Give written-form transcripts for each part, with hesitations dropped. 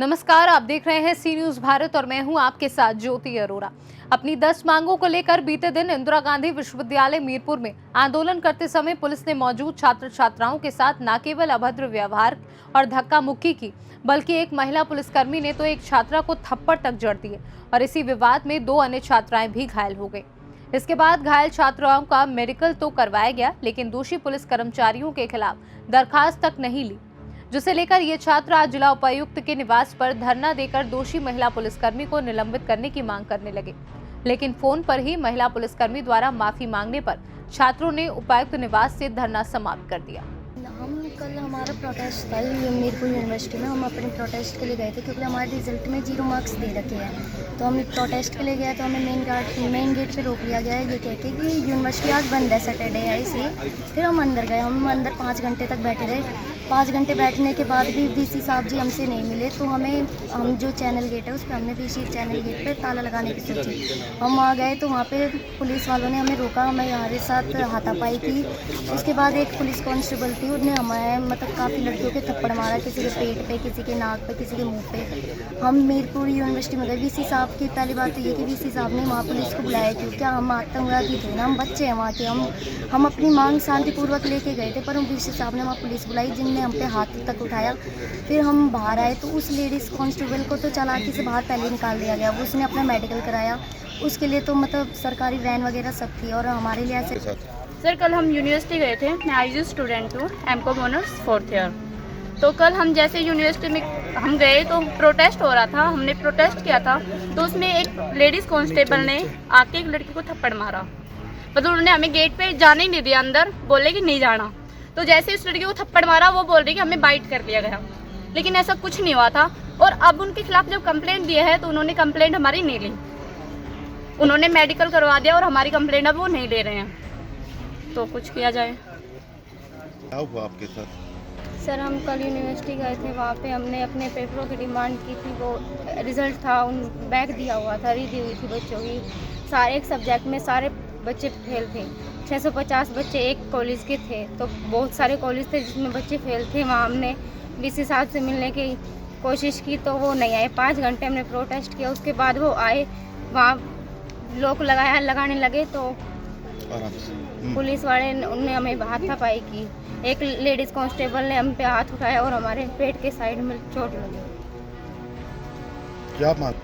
नमस्कार, आप देख रहे हैं सी न्यूज भारत और मैं हूं आपके साथ ज्योति अरोरा। अपनी 10 मांगों को लेकर बीते दिन इंदिरा गांधी विश्वविद्यालय मीरपुर में आंदोलन करते समय पुलिस ने मौजूद छात्र छात्राओं के साथ न केवल अभद्र व्यवहार और धक्का मुक्की की, बल्कि एक महिला पुलिसकर्मी ने तो एक छात्रा को थप्पड़ तक जड़ दिए और इसी विवाद में 2 अन्य छात्राएं भी घायल हो गई। इसके बाद घायल छात्राओं का मेडिकल तो करवाया गया, लेकिन दोषी पुलिस कर्मचारियों के खिलाफ दरखास्त तक नहीं ली, जिसे लेकर ये छात्र आज जिला उपायुक्त के निवास पर धरना देकर दोषी महिला पुलिसकर्मी को निलंबित करने की मांग करने लगे। लेकिन फोन पर ही महिला पुलिसकर्मी द्वारा माफी मांगने पर छात्रों ने उपायुक्त निवास से धरना समाप्त कर दिया। हम कल हमारा प्रोटेस्ट था मीरपुर यूनिवर्सिटी में। हम अपने प्रोटेस्ट के लिए गए थे क्योंकि हमारे रिजल्ट में 0 मार्क्स दे रखे हैं। तो हम प्रोटेस्ट के लिए गए तो हमें मेन गेट पे रोक लिया गया है ये कहते कि यूनिवर्सिटी आज बंद है, सैटरडे है इसलिए। फिर हम अंदर गए, हम अंदर 5 घंटे तक बैठे रहे। 5 घंटे बैठने के बाद भी वीसी साहब जी हमसे नहीं मिले। तो हम जो चैनल गेट है उस पर हमने वीसी चैनल गेट पे ताला लगाने की सोची। हम वहाँ गए तो वहाँ पे पुलिस वालों ने हमें रोका, हमें हमारे साथ हाथापाई की। उसके बाद एक पुलिस कांस्टेबल थी, उसने हमारे मतलब काफ़ी लड़कियों के थप्पड़ मारा, किसी के पेट पे, किसी के नाक पे, किसी के मुंह पे। हम मीरपुर यूनिवर्सिटी में गए। वीसी साहब की पहली बात तो ये कि वीसी साहब ने वहाँ पुलिस को बुलाया क्यों? क्या हम आतंकवादी थे ना? हम बच्चे हैं वहाँ के। हम अपनी मांग शांतिपूर्वक लेके गए थे, पर हम वीसी साहब ने वहाँ पुलिस बुलाई जिनने हम पे हाथ तक उठाया। फिर हम बाहर आए तो उस लेडीज़ कांस्टेबल को तो चालाकी से बाहर पहले निकाल दिया गया। वो उसने अपना मेडिकल कराया, उसके लिए तो मतलब सरकारी वैन वगैरह सब थी। और हमारे लिए ऐसे सर कल हम यूनिवर्सिटी गए थे। मैं आईजी स्टूडेंट हूँ, एमकॉम ऑनर्स 4th ईयर। तो कल हम जैसे यूनिवर्सिटी में हम गए तो प्रोटेस्ट हो रहा था, हमने प्रोटेस्ट किया था। तो उसमें एक लेडीज़ कांस्टेबल ने आके एक लड़की को थप्पड़ मारा। मतलब उन्होंने हमें गेट पे जाने ही नहीं दिया, अंदर बोले कि नहीं जाना। तो जैसे इस लड़की को थप्पड़ मारा वो बोल रही कि हमें बाइट कर लिया गया, लेकिन ऐसा कुछ नहीं हुआ था। और अब उनके खिलाफ जब कंप्लेंट दिया है तो उन्होंने कंप्लेंट हमारी नहीं ली। उन्होंने मेडिकल करवा दिया और हमारी कंप्लेंट अब वो नहीं ले रहे हैं। तो कुछ किया जाए। क्या हुआ आपके साथ? सर हम कल यूनिवर्सिटी गए थे, वहाँ पे हमने अपने पेपरों की डिमांड की थी। वो रिज़ल्ट था, उन बैक दिया हुआ था, दी हुई थी बच्चों की। सारे एक सब्जेक्ट में सारे बच्चे फेल थे। 650 बच्चे एक कॉलेज के थे, तो बहुत सारे कॉलेज थे जिसमें बच्चे फेल थे। वहाँ हमने वीसी साहब से मिलने की कोशिश की तो वो नहीं आए। 5 घंटे हमने प्रोटेस्ट किया, उसके बाद वो आए। वहाँ लोग लगाने लगे तो पुलिस वाले उनने हमें हाथापाई की। एक लेडीज़ कांस्टेबल ने हम पे हाथ उठाया और हमारे पेट के साइड में चोट लगी। क्या मांग?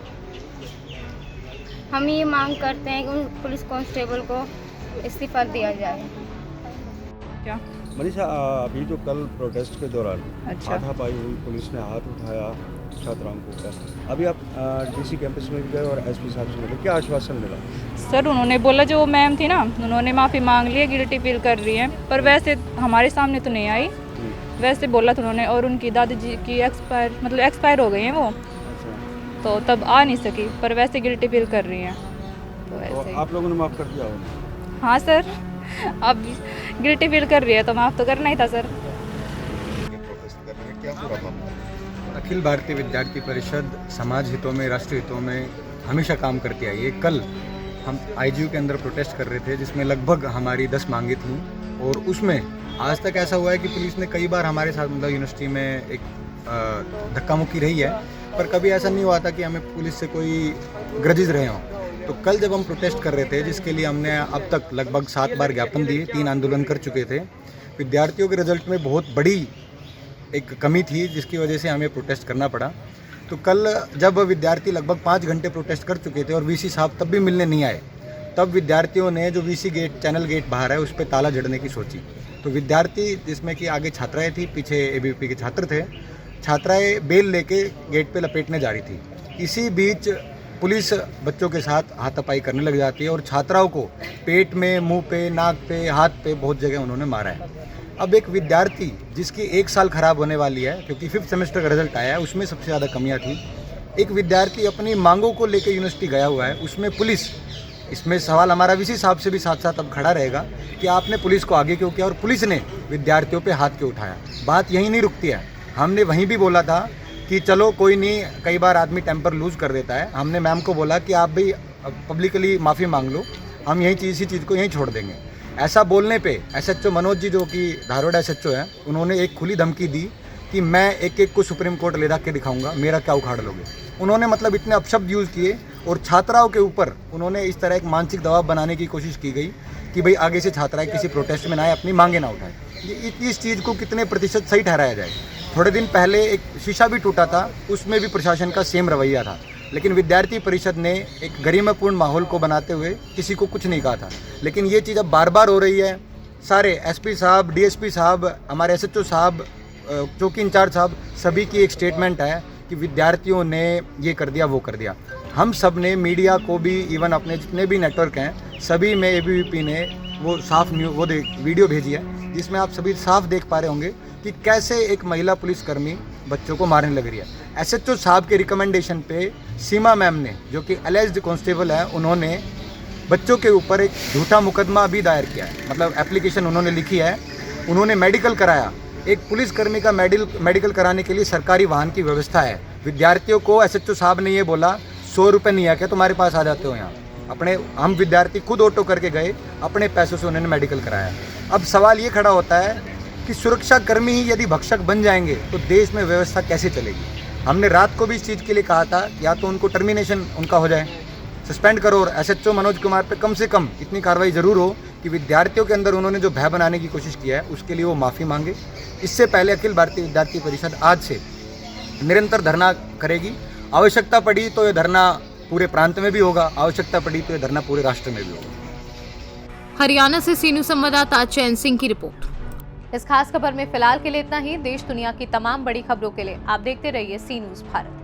हम ये मांग करते हैं कि उन पुलिस कांस्टेबल को इस्तीफा दिया जाए। क्या मनीषा, अभी जो कल प्रोटेस्ट के दौरान अच्छा हाथापाई हुई, पुलिस ने हाथ उठाया छात्राओं को ऊपर, अभी आप डीसी कैंपस में भी गए और एसपी साहब से मिले, क्या आश्वासन मिला? सर उन्होंने बोला, जो मैम थी ना उन्होंने माफ़ी मांग ली है, गिल्टी फील कर रही है, पर वैसे हमारे सामने तो नहीं आई। वैसे बोला था उन्होंने। और उनकी दादी जी की एक्सपायर हो गई हैं वो, तो तब आ नहीं सकी, पर वैसे गिल्टी फील कर रही हैं। तो ऐसे ही। आप लोगों ने माफ़ कर दिया होगा? हाँ सर, अब गिल्टी फील कर रही है तो माफ़ तो करना ही था सर। प्रोटेस्ट करने में क्या पूरा मामला? अखिल भारतीय विद्यार्थी परिषद समाज हितों में, राष्ट्र हितों में हमेशा काम करती आई है। कल हम आईजीयू के अंदर प्रोटेस्ट कर रहे थे जिसमें लगभग हमारी 10 मांगें थीं, और उसमें आज तक ऐसा हुआ है कि पुलिस ने कई बार हमारे साथ मतलब यूनिवर्सिटी में एक धक्का मुक्की रही है, पर कभी ऐसा नहीं हुआ था कि हमें पुलिस से कोई ग्रजेस रहे हों। तो कल जब हम प्रोटेस्ट कर रहे थे, जिसके लिए हमने अब तक लगभग 7 बार ज्ञापन दिए, 3 आंदोलन कर चुके थे। विद्यार्थियों के रिजल्ट में बहुत बड़ी एक कमी थी जिसकी वजह से हमें प्रोटेस्ट करना पड़ा। तो कल जब विद्यार्थी लगभग 5 घंटे प्रोटेस्ट कर चुके थे और वीसी साहब तब भी मिलने नहीं आए, तब विद्यार्थियों ने जो वीसी गेट, चैनल गेट बाहर है, उस पर ताला जड़ने की सोची। तो विद्यार्थी, जिसमें कि आगे छात्राएं थी, पीछे एबीवीपी के छात्र थे, छात्राएं बेल लेके गेट पे लपेटने जा रही थी। इसी बीच पुलिस बच्चों के साथ हाथापाई करने लग जाती है और छात्राओं को पेट में, मुंह पे, नाक पे, हाथ पे बहुत जगह उन्होंने मारा है। अब एक विद्यार्थी जिसकी 1 साल खराब होने वाली है, क्योंकि 5th सेमेस्टर का रिजल्ट आया है, उसमें सबसे ज़्यादा कमियां थी। एक विद्यार्थी अपनी मांगों को लेकर यूनिवर्सिटी गया हुआ है, उसमें पुलिस, इसमें सवाल हमारा वीसी साहब से भी साथ साथ अब खड़ा रहेगा कि आपने पुलिस को आगे क्यों किया और पुलिस ने विद्यार्थियों पे हाथ क्यों उठाया। बात यहीं नहीं रुकती है। हमने वहीं भी बोला था कि चलो कोई नहीं, कई बार आदमी टेम्पर लूज कर देता है। हमने मैम को बोला कि आप भी पब्लिकली माफ़ी मांग लो, हम इसी चीज़ को यहीं छोड़ देंगे। ऐसा बोलने पे एसएचओ मनोज जी, जो कि धारवाड़ एसएचओ है, उन्होंने एक खुली धमकी दी कि मैं एक एक को सुप्रीम कोर्ट ले जाके दिखाऊंगा, मेरा क्या उखाड़ लोगे। उन्होंने मतलब इतने अपशब्द यूज़ किए और छात्राओं के ऊपर उन्होंने इस तरह एक मानसिक दबाव बनाने की कोशिश की गई कि भाई आगे से छात्राएं किसी प्रोटेस्ट में ना आए, अपनी मांगे ना उठाए। इस चीज़ को कितने प्रतिशत सही ठहराया जाए। थोड़े दिन पहले एक शीशा भी टूटा था, उसमें भी प्रशासन का सेम रवैया था, लेकिन विद्यार्थी परिषद ने एक गरिमापूर्ण माहौल को बनाते हुए किसी को कुछ नहीं कहा था। लेकिन ये चीज़ अब बार बार हो रही है। सारे एसपी साहब, डीएसपी साहब, हमारे एसएचओ साहब, चौकी इंचार्ज साहब, सभी की एक स्टेटमेंट है कि विद्यार्थियों ने ये कर दिया, वो कर दिया। हम सब ने मीडिया को भी, इवन अपने जितने भी नेटवर्क हैं सभी में एबीवीपी ने वो साफ वीडियो भेजी है, जिसमें आप सभी साफ देख पा रहे होंगे कि कैसे एक महिला पुलिसकर्मी बच्चों को मारने लग रही है। एसएचओ साहब के रिकमेंडेशन पे सीमा मैम ने, जो कि एलिज्ड कांस्टेबल है, उन्होंने बच्चों के ऊपर एक झूठा मुकदमा भी दायर किया है। मतलब एप्लीकेशन उन्होंने लिखी है, उन्होंने मेडिकल कराया। एक पुलिसकर्मी का मेडिकल कराने के लिए सरकारी वाहन की व्यवस्था है। विद्यार्थियों को एसएचओ साहब ने ये बोला 100 रुपये नहीं आके तुम्हारे पास आ जाते हो यहाँ। हम विद्यार्थी खुद ऑटो करके गए, अपने पैसों से उन्होंने मेडिकल कराया। अब सवाल ये खड़ा होता है कि सुरक्षाकर्मी ही यदि भक्षक बन जाएंगे तो देश में व्यवस्था कैसे चलेगी। हमने रात को भी इस चीज़ के लिए कहा था, या तो उनको टर्मिनेशन उनका हो जाए, सस्पेंड करो, और एसएचओ मनोज कुमार पे कम से कम इतनी कार्रवाई ज़रूर हो कि विद्यार्थियों के अंदर उन्होंने जो भय बनाने की कोशिश किया है उसके लिए वो माफ़ी मांगे। इससे पहले अखिल भारतीय विद्यार्थी परिषद आज से निरंतर धरना करेगी। आवश्यकता पड़ी तो ये धरना पूरे प्रांत में भी होगा, आवश्यकता पड़ी तो ये धरना पूरे राष्ट्र में भी होगा। हरियाणा से सी न्यूज़ संवाददाता चैन सिंह की रिपोर्ट। इस खास खबर में फिलहाल के लिए इतना ही। देश दुनिया की तमाम बड़ी खबरों के लिए आप देखते रहिए सी न्यूज़ भारत।